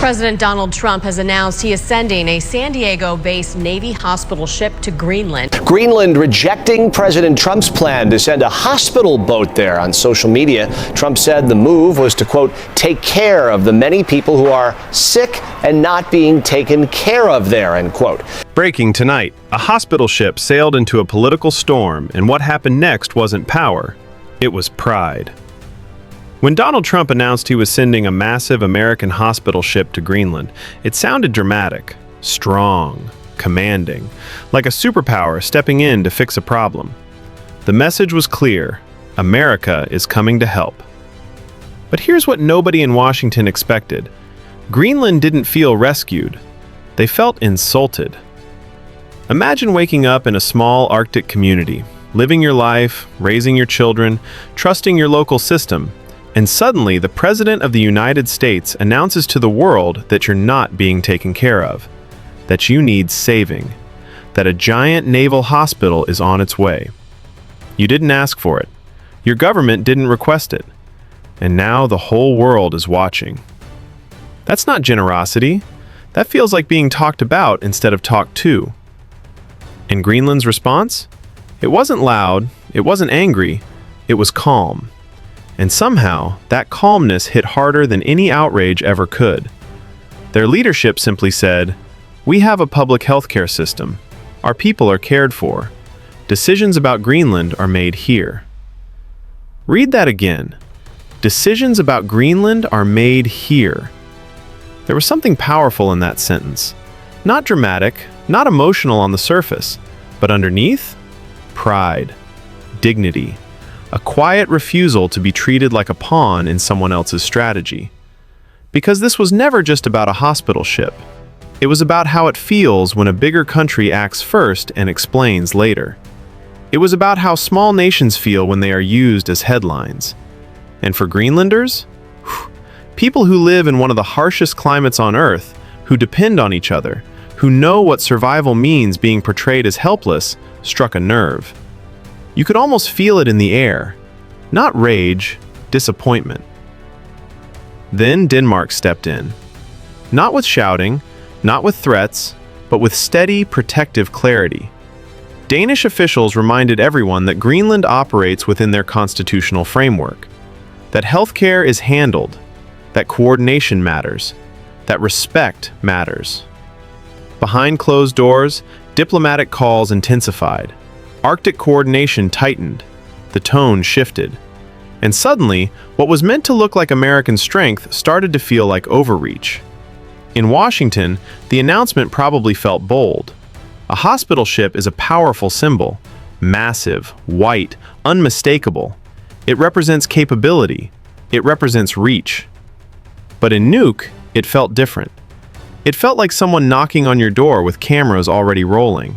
President Donald Trump has announced he is sending a San Diego-based Navy hospital ship to Greenland. Greenland rejecting President Trump's plan to send a hospital boat there. On social media, Trump said the move was to, quote, take care of the many people who are sick and not being taken care of there, end quote. Breaking tonight, a hospital ship sailed into a political storm, and what happened next wasn't power, it was pride. When Donald Trump announced he was sending a massive American hospital ship to Greenland, it sounded dramatic, strong, commanding, like a superpower stepping in to fix a problem. The message was clear: America is coming to help. But here's what nobody in Washington expected. Greenland didn't feel rescued. They felt insulted. Imagine waking up in a small Arctic community, living your life, raising your children, trusting your local system, and suddenly the President of the United States announces to the world that you're not being taken care of, that you need saving, that a giant naval hospital is on its way. You didn't ask for it. Your government didn't request it. And now the whole world is watching. That's not generosity. That feels like being talked about instead of talked to. And Greenland's response? It wasn't loud, it wasn't angry, it was calm. And somehow, that calmness hit harder than any outrage ever could. Their leadership simply said, "We have a public healthcare system. Our people are cared for. Decisions about Greenland are made here." Read that again. Decisions about Greenland are made here. There was something powerful in that sentence. Not dramatic, not emotional on the surface, but underneath, pride, dignity, a quiet refusal to be treated like a pawn in someone else's strategy. Because this was never just about a hospital ship. It was about how it feels when a bigger country acts first and explains later. It was about how small nations feel when they are used as headlines. And for Greenlanders, people who live in one of the harshest climates on Earth, who depend on each other, who know what survival means being portrayed as helpless, struck a nerve. You could almost feel it in the air. Not rage, disappointment. Then Denmark stepped in. Not with shouting, not with threats, but with steady, protective clarity. Danish officials reminded everyone that Greenland operates within their constitutional framework, that healthcare is handled, that coordination matters, that respect matters. Behind closed doors, diplomatic calls intensified. Arctic coordination tightened, the tone shifted, and suddenly, what was meant to look like American strength started to feel like overreach. In Washington, the announcement probably felt bold. A hospital ship is a powerful symbol, massive, white, unmistakable. It represents capability, it represents reach. But in Nuuk, it felt different. It felt like someone knocking on your door with cameras already rolling.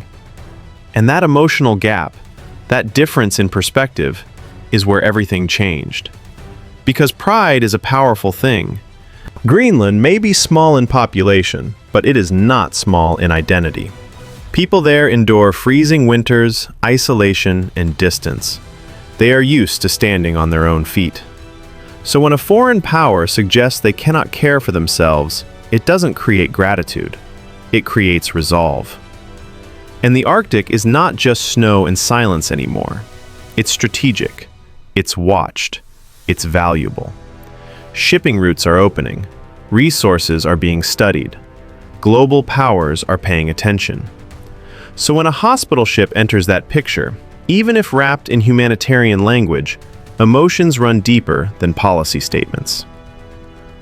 And that emotional gap, that difference in perspective, is where everything changed. Because pride is a powerful thing. Greenland may be small in population, but it is not small in identity. People there endure freezing winters, isolation, and distance. They are used to standing on their own feet. So when a foreign power suggests they cannot care for themselves, it doesn't create gratitude. It creates resolve. And the Arctic is not just snow and silence anymore. It's strategic. It's watched. It's valuable. Shipping routes are opening. Resources are being studied. Global powers are paying attention. So when a hospital ship enters that picture, even if wrapped in humanitarian language, emotions run deeper than policy statements.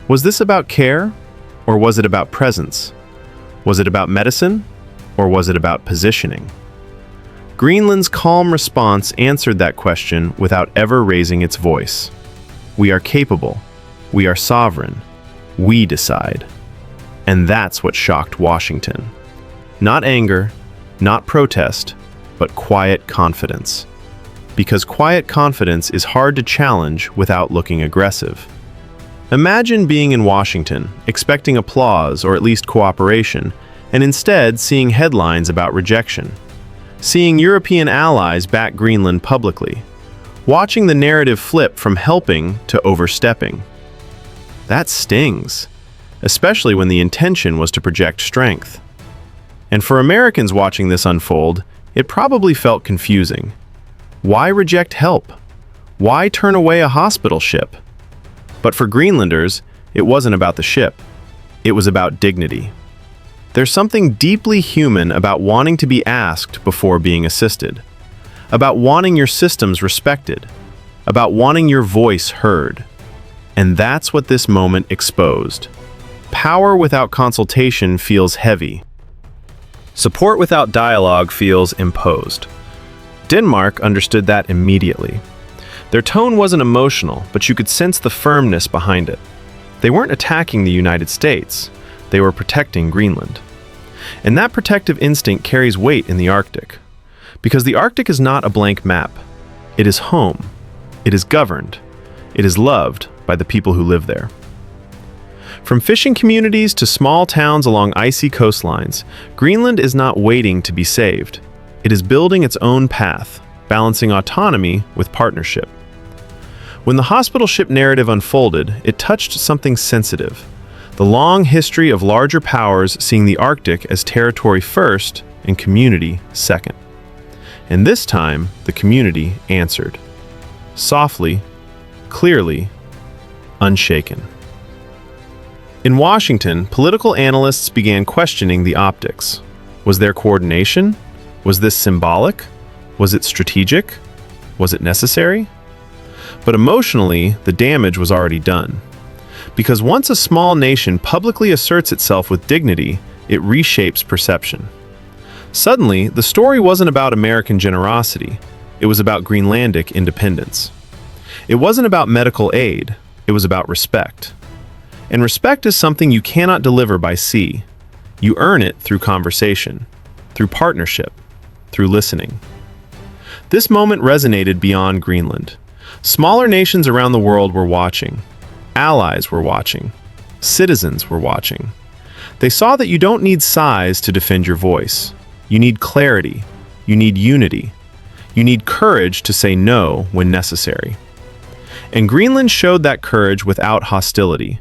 Was this about care, or was it about presence? Was it about medicine, or was it about positioning? Greenland's calm response answered that question without ever raising its voice. We are capable. We are sovereign. We decide. And that's what shocked Washington. Not anger, not protest, but quiet confidence. Because quiet confidence is hard to challenge without looking aggressive. Imagine being in Washington, expecting applause or at least cooperation, and instead seeing headlines about rejection. Seeing European allies back Greenland publicly. Watching the narrative flip from helping to overstepping. That stings. especially when the intention was to project strength. And for Americans watching this unfold, it probably felt confusing. Why reject help? Why turn away a hospital ship? But for Greenlanders, it wasn't about the ship. It was about dignity. There's something deeply human about wanting to be asked before being assisted, about wanting your systems respected, about wanting your voice heard. And that's what this moment exposed. Power without consultation feels heavy. Support without dialogue feels imposed. Denmark understood that immediately. Their tone wasn't emotional, but you could sense the firmness behind it. They weren't attacking the United States. They were protecting Greenland. And that protective instinct carries weight in the Arctic. Because the Arctic is not a blank map. It is home. It is governed. It is loved by the people who live there. From fishing communities to small towns along icy coastlines, Greenland is not waiting to be saved. It is building its own path, balancing autonomy with partnership. When the hospital ship narrative unfolded, it touched something sensitive. The long history of larger powers seeing the Arctic as territory first and community second. And this time, the community answered. Softly, clearly, unshaken. In Washington, political analysts began questioning the optics. Was there coordination? Was this symbolic? Was it strategic? Was it necessary? But emotionally, the damage was already done. Because once a small nation publicly asserts itself with dignity, it reshapes perception. Suddenly, the story wasn't about American generosity. It was about Greenlandic independence. It wasn't about medical aid. It was about respect. And respect is something you cannot deliver by sea. You earn it through conversation, through partnership, through listening. This moment resonated beyond Greenland. Smaller nations around the world were watching. Allies were watching. Citizens were watching. They saw that you don't need size to defend your voice. You need clarity. You need unity. You need courage to say no when necessary. And Greenland showed that courage without hostility,